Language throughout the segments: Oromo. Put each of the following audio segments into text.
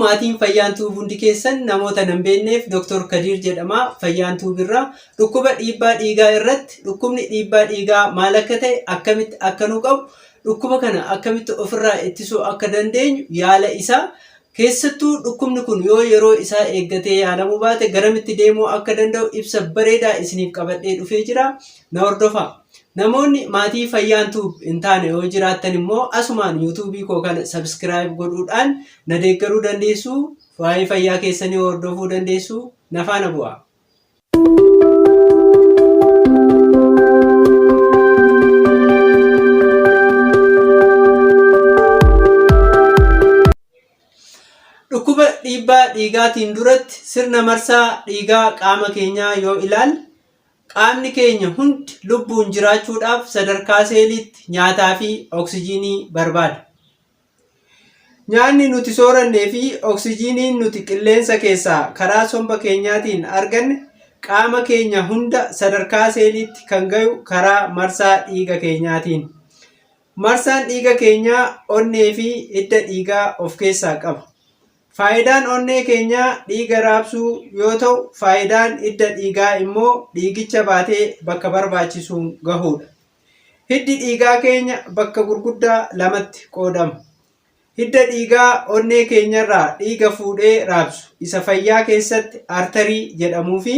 maatiin Fayyaantuu hundi keessan namoota nan beekneef Dr. Kadir jedhama. Fayyaantuu birraa dhukkuba dhiibbaa dhiigaa irratti dhukkubni dhiibbaa dhiigaa maal akka ta'e akkamitti akka nu qabu dhukkuba kana akkamitti ofirraa ittisuu akka dandeenyu yaala isaa keessattuu dhukkubni kun yoo yeroo isaa eeggatee yaalamuu baate garamitti deemuu akka danda'u ibsa bareedaa isiniif qabadhee dhufee jira. Na hordofaa. Namoonni maatii Fayyaantuu hin taane yoo jiraattan immoo asumaan yuutuubii koo kana sabskiraayib godhuudhaan na deeggaruu dandeessu. Waa'ee fayyaa keessanii hordofuu dandeessu. Na faana bu'aa. Dhukkuba dhiibbaa dhiigaatiin duratti sirna marsaa dhiigaa qaama keenyaa yoo ilaalle qaamni keenya hundi lubbuun jiraachuudhaaf sadarkaa seeliitti nyaataa fi oksijiinii barbaada. Nyaanni nuti soorannee fi oksijiiniin nuti qilleensa keessaa karaa somba keenyaatiin arganne qaama keenya hunda sadarkaa seeliitti kan gahu karaa marsaa dhiiga keenyaatiin. Marsaan dhiiga keenyaa onnee fi hidda dhiigaa of keessaa qaba. Faayidaan onnee keenyaa dhiiga raabsuu yoo ta'u, faayidaan hidda dhiigaa immoo dhiigicha baatee bakka barbaachisuun gahuudha. Hiddi dhiigaa keenya bakka gurguddaa lamatti qoodama. Hidda dhiigaa onnee keenyarraa dhiiga fuudhee raabsu isa fayyaa keessatti artarii jedhamuu fi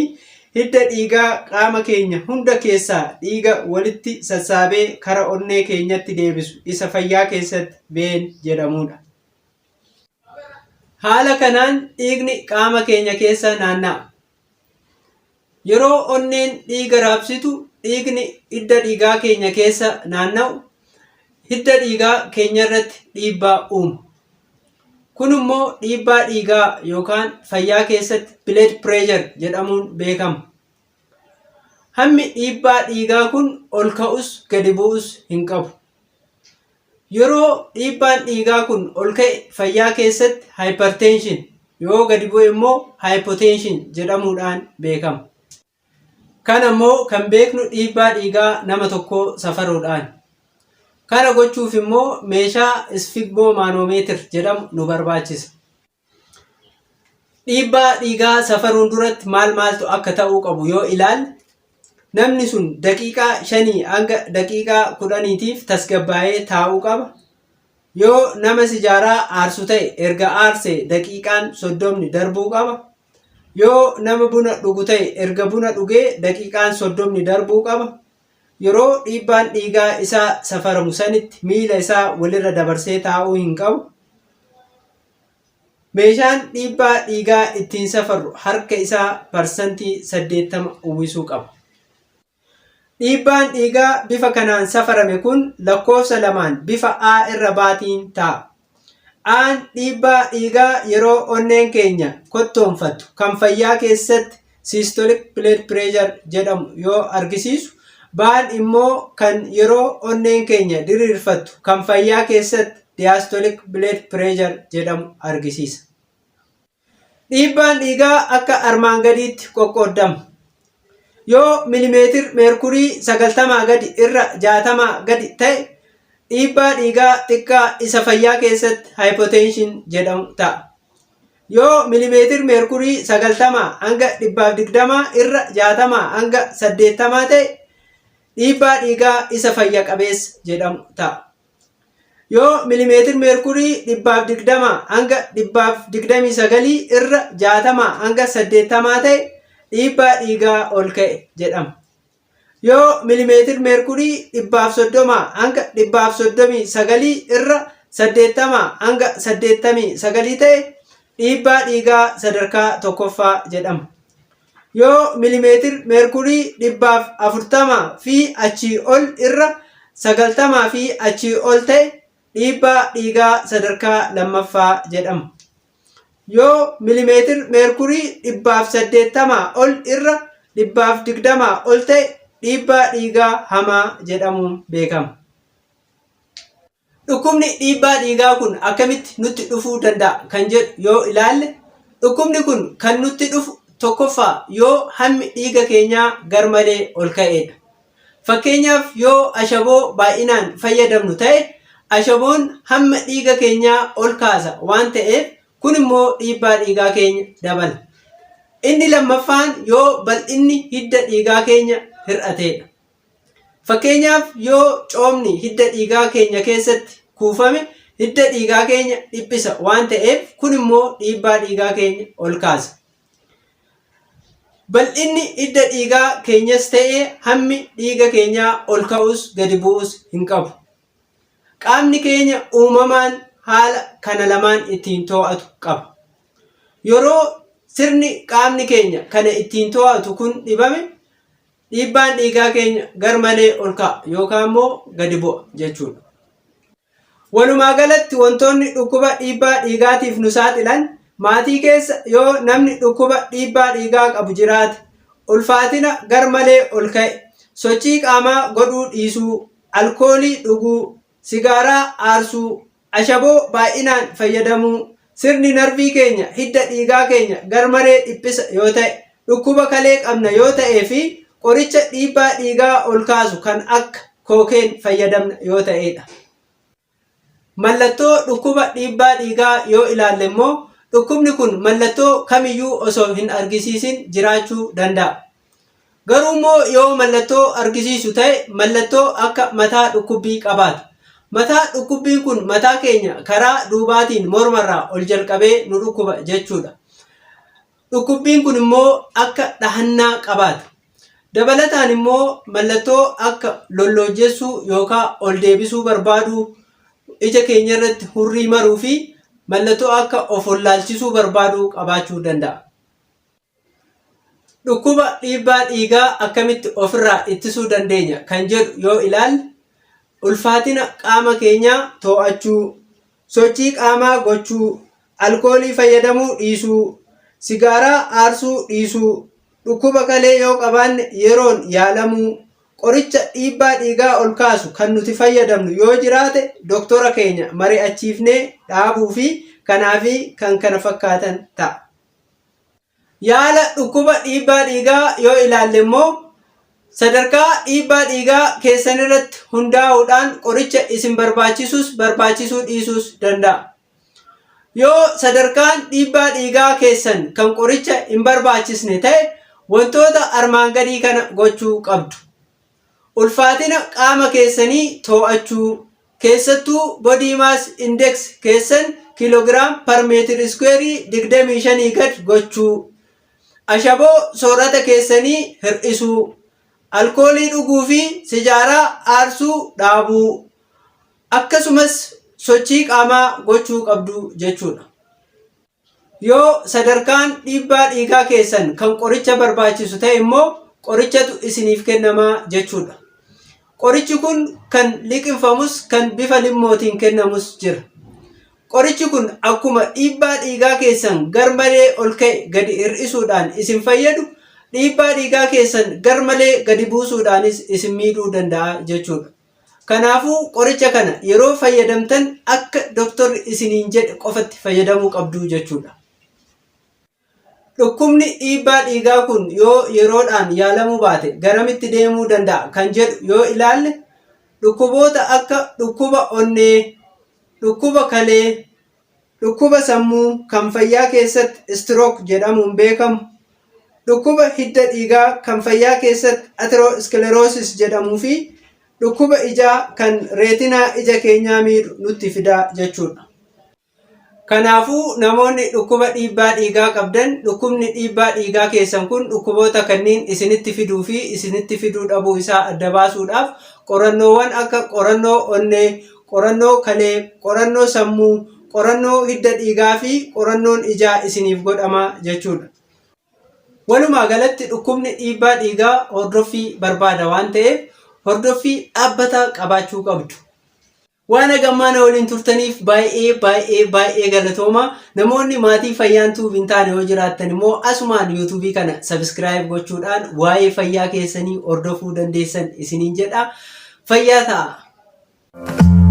hidda dhiigaa qaama keenya hunda keessaa dhiiga walitti sassaabee kara onnee keenyatti deebisu isa fayyaa keessatti veen jedhamudha. Haala kanaan dhiigni qaama keenya keessa naanna'a. Yeroo onneen dhiiga raabsitu dhiigni hidda dhiigaa keenya keessa naanna'u hidda dhiigaa keenya irratti dhiibbaa uuma. Kun immoo dhiibbaa dhiigaa yookaan fayyaa keessatti blood pressure jedhamuun beekama. Hammi dhiibbaa dhiigaa kun ol ka'us gadi bu'us hin qabu. Yeroo dhiibbaan dhiigaa kun ol ka'e fayyaa keessatti hypertension yoo gadi bu'e immoo hypotension jedhamuudhaan beekama. Kana immoo kan beeknu dhiibbaa dhiigaa nama tokkoo safaruudhaan. Kana gochuuf immoo meeshaa sphygmomanometer jedhamu nu barbaachisa. Dhiibbaa dhiigaa safaruun duratti maaltu akka ta'uu qabu yoo ilaalle namni sun daqiiqaa 5 hanga daqiiqaa 10tiif tasgabbaa'ee taa'uu qaba. Yoo nama sijaaraa aarsu ta'e erga aarsee daqiiqaan 30 darbuu qaba. Yoo nama buna dhugu ta'e erga buna dhugee daqiiqaan 30 darbuu qaba. Yeroo dhiibbaan dhiigaa isaa safaramu sanitti miila isaa walirra dabarsee taa'uu hin qabu. Meeshaan dhiibbaa dhiigaa ittiin safarru harka isaa parsantii 80 uwwisuu qaba. Dhiibbaan dhiigaa bifa kanaan safarame kun lakkoofsa lamaan bifa A irra baatiin ta'a. Aan dhiibbaa dhiigaa yeroo onneen keenya kottoonfattu kan fayyaa keessatti systolic blood pressure jedhamu yoo argisiisu, Baan immoo kan yeroo onneen keenya diriirfattu kan fayyaa keessatti diastolic blood pressure jedhamu argisiisa. Dhiibbaan dhiigaa akka armaan gadiitti qoqqoodama. Yoo milimeetir meerkurii 90 gadi irra 60 gadi ta'e dhiibbaa dhiigaa xiqqaa isa fayyaa keessatti hypotension jedhamu ta'a. Yoo milimeetir meerkurii 90 hanga 120 irra 60 hanga 80 ta'e dhiibbaa dhiigaa isa fayya qabeessa jedhamu ta'a. Yoo milimeetir meerkurii 120 hanga 129 irra 60 hanga 80 ta'e dhiibbaa dhiigaa ol ka'e jedhama. Yoo milimeetir meerkurii 130 hanga 139 irra 80 hanga 89 ta'e dhiibbaa dhiigaa sadarkaa tokkoffaa jedhama. Yoo milimeetir meerkurii 140 fi achii ol irra 90 fi achii ol ta'e dhiibbaa dhiigaa sadarkaa lammaffaa jedhama. Yoo milimeetir meerkurii 180 ol irra 120 ol ta'e dhiibbaa dhiigaa hamaa jedhamuun beekama. Dhukkubni dhiibbaa dhiigaa kun akkamitti nutti dhufuu danda'a kan jedhu yoo ilaalle, dhukkubni kun kan nutti dhufu tokkoffaa yoo hammi dhiiga keenyaa garmalee ol ka'edha. Fakkeenyaaf yoo ashaboo baay'inaan fayyadamnu ta'e ashaboon hamma dhiiga keenyaa ol kaasa waan ta'eef Kun immoo dhiibbaa dhiigaa keenya dabala. Inni lammaffaan yoo bal'inni hidda dhiigaa keenya hir'ateedha. Fakkeenyaaf yoo coomni hidda dhiigaa keenya keessatti kuufame hidda dhiigaa keenya dhiphisa waan ta'eef kun immoo dhiibbaa dhiigaa keenya ol kaasa. Bal'inni hidda dhiigaa keenyas ta'ee hammi dhiiga keenyaa ol ka'us gadi bu'us hin qabu. Qaamni keenya uumamaan haala kana lamaan ittiin to'atu qaba. Yeroo sirni qaamni keenya kana ittiin to'atu kun dhibame dhiibbaan dhiigaa keenya garmalee ol ka'a yookaan immoo gadi bu'a jechuudha. Walumaa galatti wantoonni dhukkuba dhiibbaa dhiigaatiif nu saaxilan maatii keessa yoo namni dhukkuba dhiibbaa dhiigaa qabu jiraate ulfaatina garmalee ol ka'e, sochii qaamaa godhuu dhiisuu, alkoolii dhuguu, sigaaraa aarsuu, ashaboo baay'inaan fayyadamuu, sirni narvii keenya hidda dhiigaa keenya garmalee dhiphisa yoo ta'e, dhukkuba kalee qabna yoo ta'ee fi qoricha dhiibbaa dhiigaa ol kaasu kan akka kookeen fayyadamna yoo ta'edha. Mallattoo dhukkuba dhiibbaa dhiigaa yoo ilaalle immoo dhukkubni kun mallattoo kamiyyuu osoo hin argisiisin jiraachuu danda'a. Garuu immoo yoo mallattoo argisiisu ta'e mallattoo akka mataa dhukkubbii qabaata. Mataa dhukkubbii kun mataa keenya karaa duubaatiin mormarraa ol jalqabee nu dhukkuba jechuudha. Dhukkubbiin kun immoo akka dhahannaa qabaata. Dabalataan immoo mallattoo akka lolloojjessuu yookaan ol deebisuu barbaaduu, ija keenya irratti hurrii maruu fi mallattoo akka of wallaalchisuu barbaaduu qabaachuu danda'a. Dhukkuba dhiibbaa dhiigaa akkamitti ofirraa ittisuu dandeenya kan jedhu yoo ilaalle ulfaatina qaama keenyaa to'achuu, sochii qaamaa gochuu, alkoolii fayyadamuu dhiisuu, sigaaraa aarsuu dhiisuu, dhukkuba kalee yoo qabaanne yeroon yaalamuu, qoricha dhiibbaa dhiigaa ol kaasu kan nuti fayyadamnu yoo jiraate doktora keenya mari'achiifnee dhaabuu fi kanaafi kan kana fakkaatan ta'a. Yaala dhukkuba dhiibbaa dhiigaa yoo ilaalle immoo sadarkaa dhiibbaa dhiigaa keessan irratti hundaa'uudhaan qoricha isin barbaachisus barbaachisuu dhiisuus danda'a. Yoo sadarkaan dhiibbaa dhiigaa keessan kan qoricha hin barbaachisne ta'e wantoota armaan gadii kana gochuu qabdu. Ulfaatina qaama keessanii to'achuu, keessattuu body mass index keessan kiloogiraam per meetiri iskuweerii 25 gad gochuu, ashaboo soorata keessanii hir'isuu, alkoolii dhuguu fi sigaaraa aarsuu dhaabuu, akkasumas sochii qaamaa gochuu qabdu jechuudha. Yoo sadarkaan dhiibbaa dhiigaa keessan kan qoricha barbaachisu ta'e immoo qorichatu isiniif kennamaa jechuudha. Qorichi kun kan liqinfamus kan bifa limmootiin kennamus jira. Qorichi kun akkuma dhiibbaa dhiigaa keessan garmalee ol ka'e gadi hir'isuudhaan isin fayyadu, dhiibbaa dhiigaa keessan garmalee gadi buusuudhaanis isin miidhuu danda'a jechuudha. Kanaafuu qoricha kana yeroo fayyadamtan akka doktorri isiniin jedhe qofatti fayyadamuu qabdu jechuudha. Dhukkubni dhiibbaa dhiigaa kun yoo yeroodhaan yaalamuu baate garamitti deemuu danda'a kan jedhu yoo ilaalle dhukkuboota akka dhukkuba onnee, dhukkuba kalee, dhukkuba sammuu kan fayyaa keessatti stroke jedhamuun beekamu, dhukkuba hidda dhiigaa kan fayyaa keessatti atherosclerosis jedhamuu fi dhukkuba ijaa kan reetinaa ija keenyaa miidhu nutti fidaa jechuudha. Kanaafuu namoonni dhukkuba dhiibbaa dhiigaa qabdan dhukkubni dhiibbaa dhiigaa keessan kun dhukkuboota kanneen isinitti fiduu fi isinitti fiduu dhabuu isaa adda baasuudhaaf qorannoowwan akka qorannoo onnee, qorannoo kalee, qorannoo sammuu, qorannoo hidda dhiigaa fi qorannoon ijaa isiniif godhamaa jechuudha. Walumaa galatti dhukkubni dhiibbaa dhiigaa hordoffii barbaada waan ta'eef hordoffii dhaabbataa qabaachuu qabdu. Waan hagammaana waliin turtaniif baay'ee galatooma. Namoonni maatii fayyaantuu hin taane yoo jiraattan immoo asumaan yuutuubii kana sabiskiraayib gochuudhaan waa'ee fayyaa keessanii hordofuu dandeessan isiniin jedha. Fayyaa ta'a.